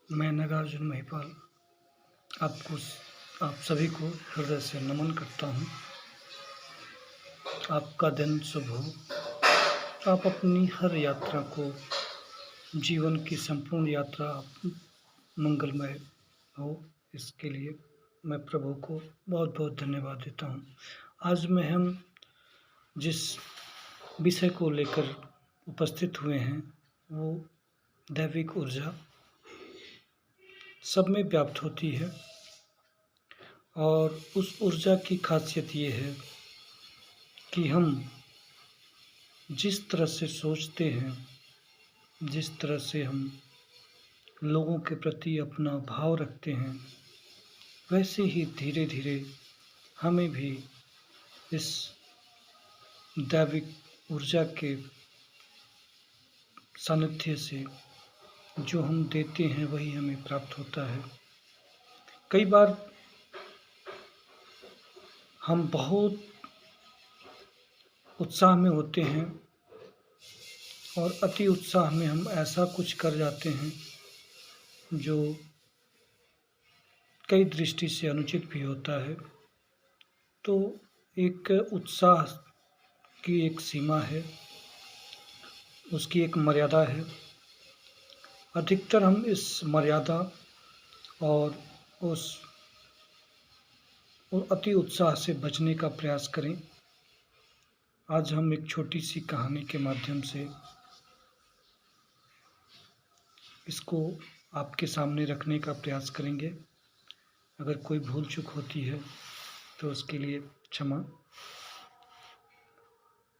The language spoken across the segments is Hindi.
मैं नागार्जुन महिपाल आपको आप सभी को हृदय से नमन करता हूँ। आपका दिन शुभ हो। आप अपनी हर यात्रा को, जीवन की संपूर्ण यात्रा मंगलमय हो, इसके लिए मैं प्रभु को बहुत बहुत धन्यवाद देता हूँ। आज में हम जिस विषय को लेकर उपस्थित हुए हैं वो दैविक ऊर्जा सब में व्याप्त होती है और उस ऊर्जा की खासियत ये है कि हम जिस तरह से सोचते हैं, जिस तरह से हम लोगों के प्रति अपना भाव रखते हैं, वैसे ही धीरे धीरे हमें भी इस दैविक ऊर्जा के सानिध्य से जो हम देते हैं वही हमें प्राप्त होता है। कई बार हम बहुत उत्साह में होते हैं और अति उत्साह में हम ऐसा कुछ कर जाते हैं जो कई दृष्टि से अनुचित भी होता है। तो एक उत्साह की एक सीमा है, उसकी एक मर्यादा है। अधिकतर हम इस मर्यादा और उस अति उत्साह से बचने का प्रयास करें। आज हम एक छोटी सी कहानी के माध्यम से इसको आपके सामने रखने का प्रयास करेंगे। अगर कोई भूल चूक होती है तो उसके लिए क्षमा।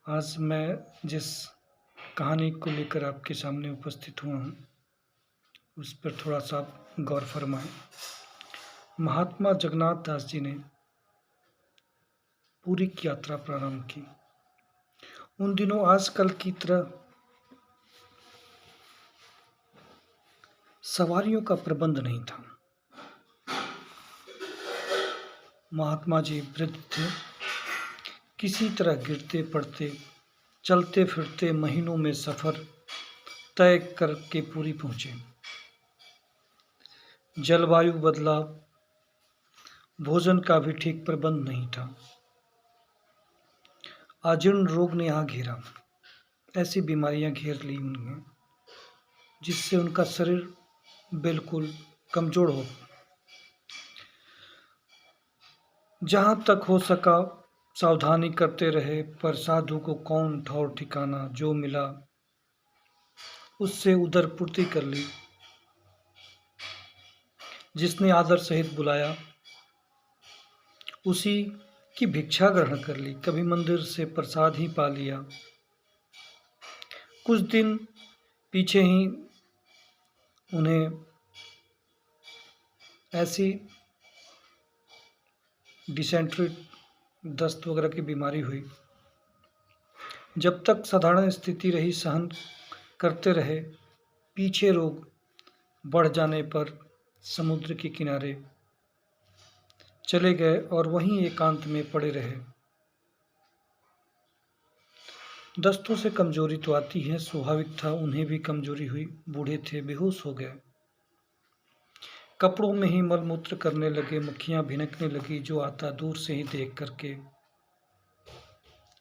आज मैं जिस कहानी को लेकर आपके सामने उपस्थित हुआ हूँ उस पर थोड़ा सा गौर फरमाएं। महात्मा जगन्नाथ दास जी ने पूरी की यात्रा प्रारंभ की। उन दिनों आजकल की तरह सवारियों का प्रबंध नहीं था। महात्मा जी वृद्ध थे, किसी तरह गिरते पड़ते, चलते फिरते महीनों में सफर तय करके पूरी पहुंचे। जलवायु बदला, भोजन का भी ठीक प्रबंध नहीं था। आजीर्ण रोग ने आ घेरा, ऐसी बीमारियां घेर ली उन्हें जिससे उनका शरीर बिल्कुल कमजोर हो। जहां तक हो सका सावधानी करते रहे, पर साधु को कौन ठौर ठिकाना, जो मिला उससे उदर पूर्ति कर ली। जिसने आदर सहित बुलाया उसी की भिक्षा ग्रहण कर ली। कभी मंदिर से प्रसाद ही पा लिया। कुछ दिन पीछे ही उन्हें ऐसी डिसेंट्री, दस्त वगैरह की बीमारी हुई। जब तक साधारण स्थिति रही सहन करते रहे। पीछे रोग बढ़ जाने पर समुद्र के किनारे चले गए और वहीं एकांत में पड़े रहे। दस्तों से कमजोरी तो आती है, स्वाभाविक था उन्हें भी कमजोरी हुई। बूढ़े थे, बेहोश हो गए। कपड़ों में ही मलमूत्र करने लगे, मक्खियां भिनकने लगी। जो आता दूर से ही देख करके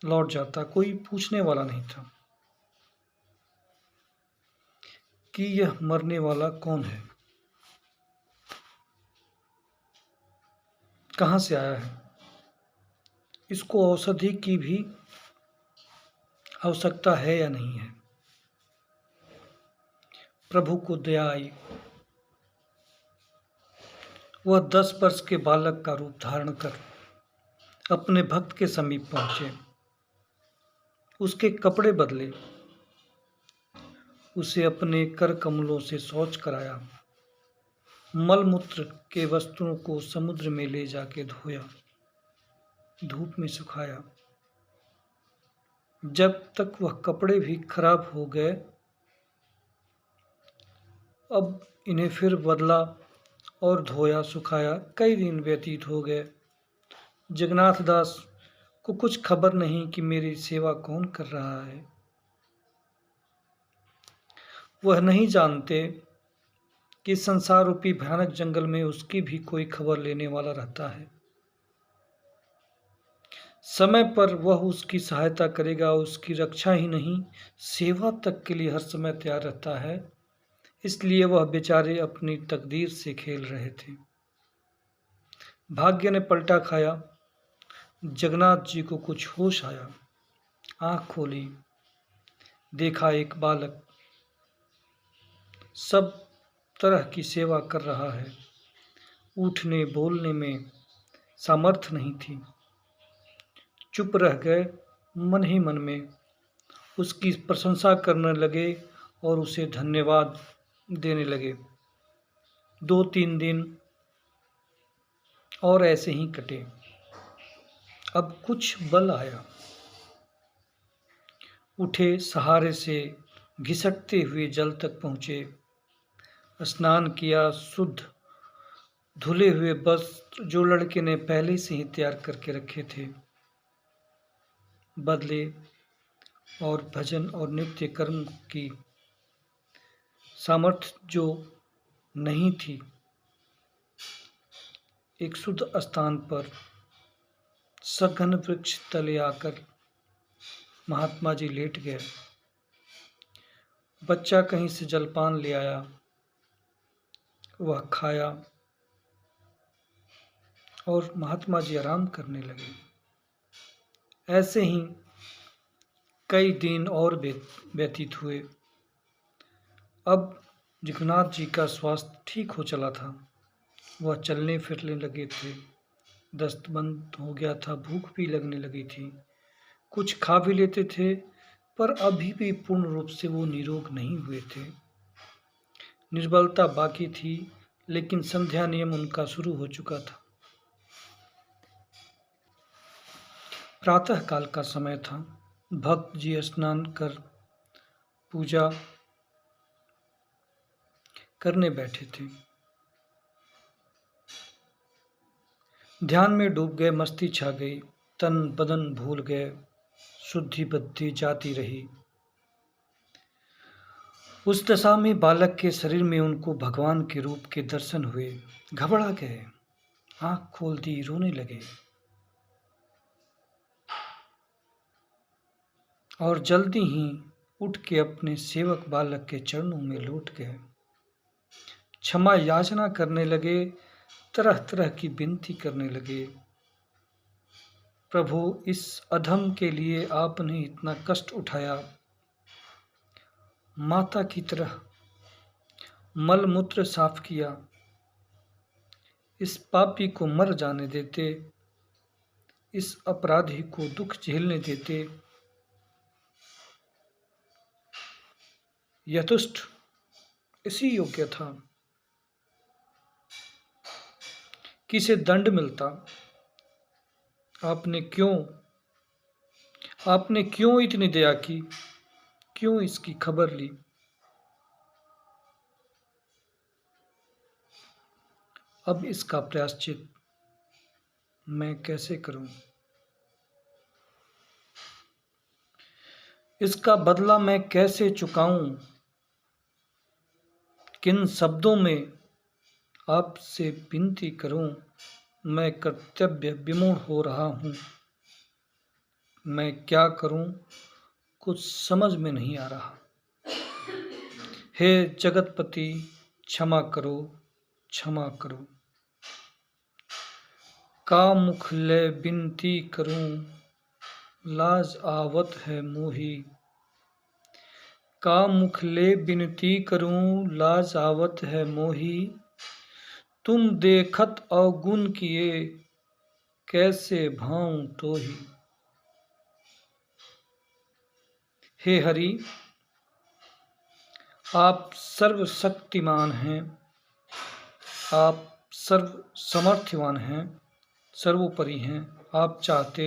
लौट जाता, कोई पूछने वाला नहीं था कि यह मरने वाला कौन है, कहां से आया है। इसको औषधि की भी आवश्यकता है या नहीं है। प्रभु को दया आई। वह 10 वर्ष के बालक का रूप धारण कर अपने भक्त के समीप पहुंचे। उसके कपड़े बदले, उसे अपने कर कमलों से शौच कराया। मलमूत्र के वस्त्रों को समुद्र में ले जाके धोया, धूप में सुखाया। जब तक वह कपड़े भी खराब हो गए, अब इन्हें फिर बदला और धोया, सुखाया। कई दिन व्यतीत हो गए। जगन्नाथ दास को कुछ खबर नहीं कि मेरी सेवा कौन कर रहा है। वह नहीं जानते कि संसार रूपी भयानक जंगल में उसकी भी कोई खबर लेने वाला रहता है। समय पर वह उसकी सहायता करेगा, उसकी रक्षा ही नहीं, सेवा तक के लिए हर समय तैयार रहता है। इसलिए वह बेचारे अपनी तकदीर से खेल रहे थे। भाग्य ने पलटा खाया। जगन्नाथ जी को कुछ होश आया। आंख खोली, देखा एक बालक सब तरह की सेवा कर रहा है। उठने बोलने में सामर्थ्य नहीं थी। चुप रह गए। मन ही मन में उसकी प्रशंसा करने लगे और उसे धन्यवाद देने लगे। 2-3 दिन और ऐसे ही कटे। अब कुछ बल आया। उठे, सहारे से घिसटते हुए जल तक पहुँचे। स्नान किया। शुद्ध धुले हुए वस्त्र जो लड़के ने पहले से ही तैयार करके रखे थे बदले और भजन और नित्य कर्म की सामर्थ्य जो नहीं थी, एक शुद्ध स्थान पर सघन वृक्ष तले आकर महात्मा जी लेट गए। बच्चा कहीं से जलपान ले आया, वह खाया और महात्मा जी आराम करने लगे। ऐसे ही कई दिन और व्यतीत हुए। अब जगन्नाथ जी का स्वास्थ्य ठीक हो चला था। वह चलने फिरने लगे थे। दस्त बंद हो गया था। भूख भी लगने लगी थी। कुछ खा भी लेते थे, पर अभी भी पूर्ण रूप से वो निरोग नहीं हुए थे। निर्बलता बाकी थी, लेकिन संध्या नियम उनका शुरू हो चुका था। प्रातः काल का समय था। भक्त जी स्नान कर पूजा करने बैठे थे। ध्यान में डूब गए। मस्ती छा गई। तन बदन भूल गए। शुद्धि बुद्धि जाती रही। उस दशा में बालक के शरीर में उनको भगवान के रूप के दर्शन हुए। घबरा गए। आंख खोल दी, रोने लगे और जल्दी ही उठ के अपने सेवक बालक के चरणों में लौट गए। क्षमा याचना करने लगे। तरह तरह की विनती करने लगे। प्रभु, इस अधम के लिए आपने इतना कष्ट उठाया। माता की तरह मल मूत्र साफ किया। इस पापी को मर जाने देते। इस अपराधी को दुख झेलने देते। यथुष्ट इसी योग्य था कि इसे दंड मिलता। आपने क्यों इतनी दया की? क्यों इसकी खबर ली? अब इसका प्रायश्चित मैं कैसे करूं? इसका बदला मैं कैसे चुकाऊं? किन शब्दों में आपसे विनती करूं? मैं कर्तव्य विमूढ़ हो रहा हूं। मैं क्या करूं? कुछ समझ में नहीं आ रहा। हे जगतपति, क्षमा करो, क्षमा करो। का मुख ले विनती करूं, लाज आवत है मोही। का मुख ले विनती करूं, लाज आवत है मोही। तुम देखत अवगुण किए, कैसे भाऊं तोही। हे हरि, आप सर्वशक्तिमान हैं। आप सर्व समर्थवान हैं, सर्वोपरि हैं। आप चाहते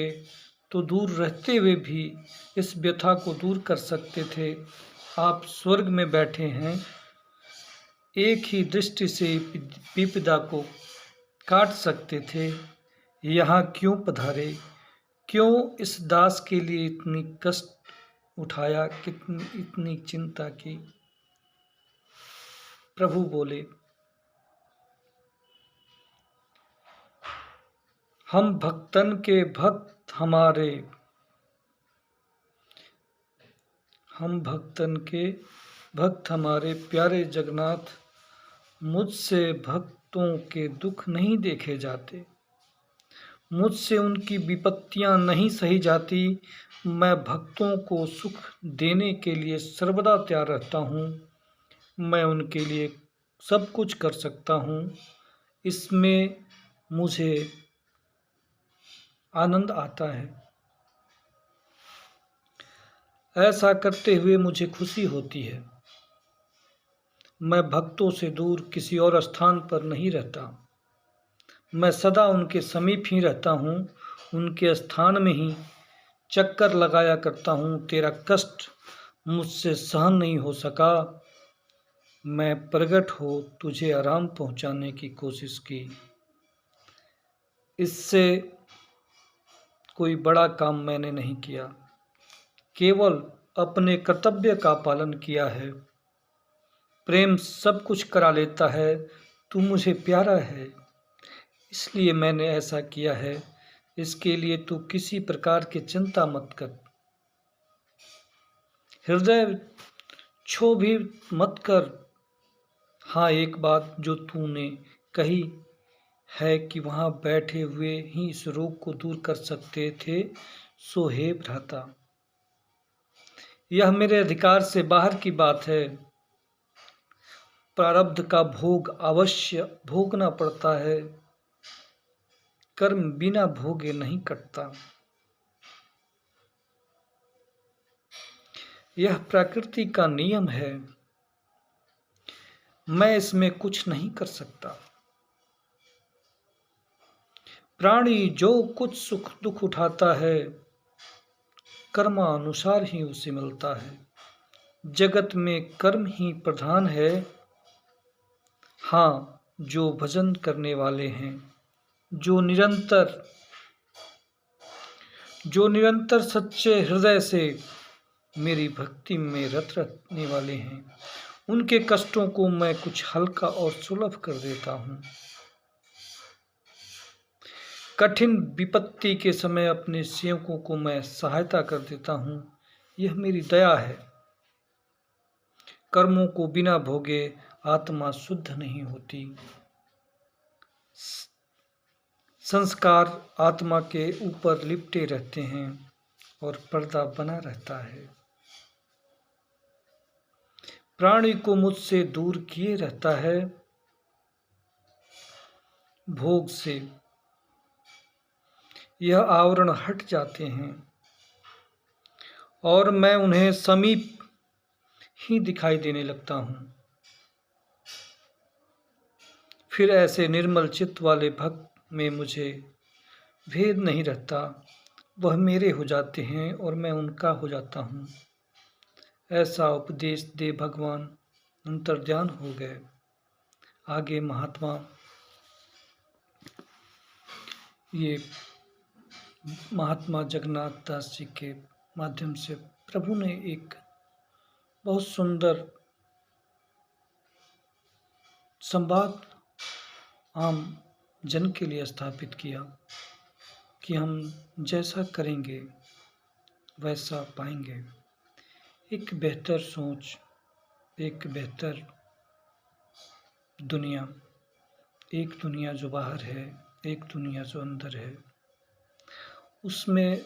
तो दूर रहते हुए भी इस व्यथा को दूर कर सकते थे। आप स्वर्ग में बैठे हैं। एक ही दृष्टि से विपदा को काट सकते थे। यहाँ क्यों पधारे? क्यों इस दास के लिए इतनी कष्ट उठाया? इतनी चिंता की? प्रभु बोले, हम भक्तन के भक्त हमारे, हम भक्तन के भक्त हमारे प्यारे जगन्नाथ, मुझसे भक्तों के दुख नहीं देखे जाते, मुझसे उनकी विपत्तियां नहीं सही जाती। मैं भक्तों को सुख देने के लिए सर्वदा तैयार रहता हूँ। मैं उनके लिए सब कुछ कर सकता हूँ। इसमें मुझे आनंद आता है। ऐसा करते हुए मुझे खुशी होती है। मैं भक्तों से दूर किसी और स्थान पर नहीं रहता। मैं सदा उनके समीप ही रहता हूँ, उनके स्थान में ही चक्कर लगाया करता हूँ। तेरा कष्ट मुझसे सहन नहीं हो सका। मैं प्रकट हो तुझे आराम पहुँचाने की कोशिश की। इससे कोई बड़ा काम मैंने नहीं किया, केवल अपने कर्तव्य का पालन किया है। प्रेम सब कुछ करा लेता है। तू मुझे प्यारा है, इसलिए मैंने ऐसा किया है। इसके लिए तू किसी प्रकार की चिंता मत कर। हृदय छो भी मत कर। हाँ, एक बात जो तूने कही है कि वहाँ बैठे हुए ही इस रोग को दूर कर सकते थे, सो हे भ्राता, यह मेरे अधिकार से बाहर की बात है। प्रारब्ध का भोग अवश्य भोगना पड़ता है। कर्म बिना भोगे नहीं कटता। यह प्रकृति का नियम है। मैं इसमें कुछ नहीं कर सकता। प्राणी जो कुछ सुख दुख उठाता है, कर्मानुसार ही उसे मिलता है। जगत में कर्म ही प्रधान है। हाँ, जो भजन करने वाले हैं, जो निरंतर सच्चे हृदय से मेरी भक्ति में रत रहने वाले हैं, उनके कष्टों को मैं कुछ हल्का और सुलभ कर देता हूँ। कठिन विपत्ति के समय अपने सेवकों को मैं सहायता कर देता हूँ। यह मेरी दया है। कर्मों को बिना भोगे आत्मा शुद्ध नहीं होती। संस्कार आत्मा के ऊपर लिपटे रहते हैं और पर्दा बना रहता है। प्राणी को मुझसे दूर किए रहता है। भोग से यह आवरण हट जाते हैं और मैं उन्हें समीप ही दिखाई देने लगता हूँ। फिर ऐसे निर्मल चित्त वाले भक्त में मुझे भेद नहीं रहता। वह मेरे हो जाते हैं और मैं उनका हो जाता हूँ। ऐसा उपदेश दे भगवान अंतर्ध्यान हो गए। आगे महात्मा जगन्नाथ दास जी के माध्यम से प्रभु ने एक बहुत सुंदर संवाद आम जन के लिए स्थापित किया कि हम जैसा करेंगे वैसा पाएंगे। एक बेहतर सोच, एक बेहतर दुनिया, एक दुनिया जो बाहर है, एक दुनिया जो अंदर है, उसमें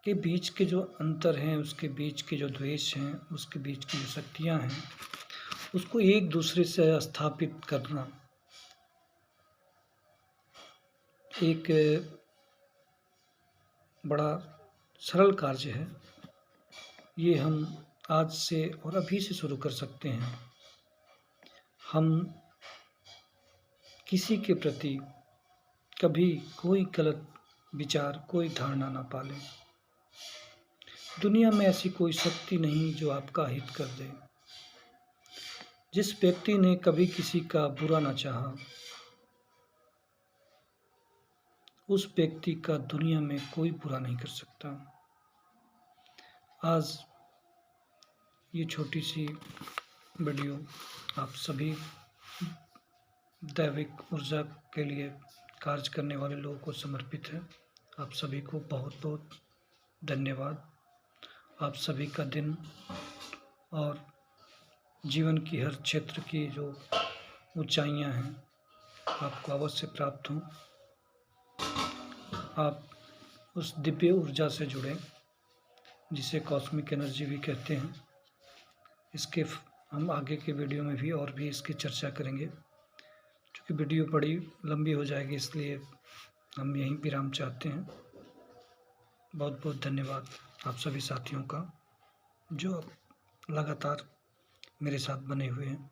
के बीच के जो अंतर हैं, उसके बीच के जो द्वेष हैं, उसके बीच की जो शक्तियाँ हैं, उसको एक दूसरे से स्थापित करना एक बड़ा सरल कार्य है। ये हम आज से और अभी से शुरू कर सकते हैं। हम किसी के प्रति कभी कोई गलत विचार, कोई धारणा ना पालें। दुनिया में ऐसी कोई शक्ति नहीं जो आपका हित कर दे। जिस व्यक्ति ने कभी किसी का बुरा ना चाहा, उस व्यक्ति का दुनिया में कोई बुरा नहीं कर सकता। आज ये छोटी सी वीडियो आप सभी दैविक ऊर्जा के लिए कार्य करने वाले लोगों को समर्पित है। आप सभी को बहुत बहुत धन्यवाद। आप सभी का दिन और जीवन की हर क्षेत्र की जो ऊंचाइयां हैं आपको अवश्य प्राप्त हों। आप उस दिव्य ऊर्जा से जुड़ें जिसे कॉस्मिक एनर्जी भी कहते हैं। इसके हम आगे के वीडियो में भी और भी इसकी चर्चा करेंगे। क्योंकि वीडियो बड़ी लंबी हो जाएगी इसलिए हम यहीं विराम चाहते हैं। बहुत बहुत धन्यवाद आप सभी साथियों का जो लगातार मेरे साथ बने हुए हैं।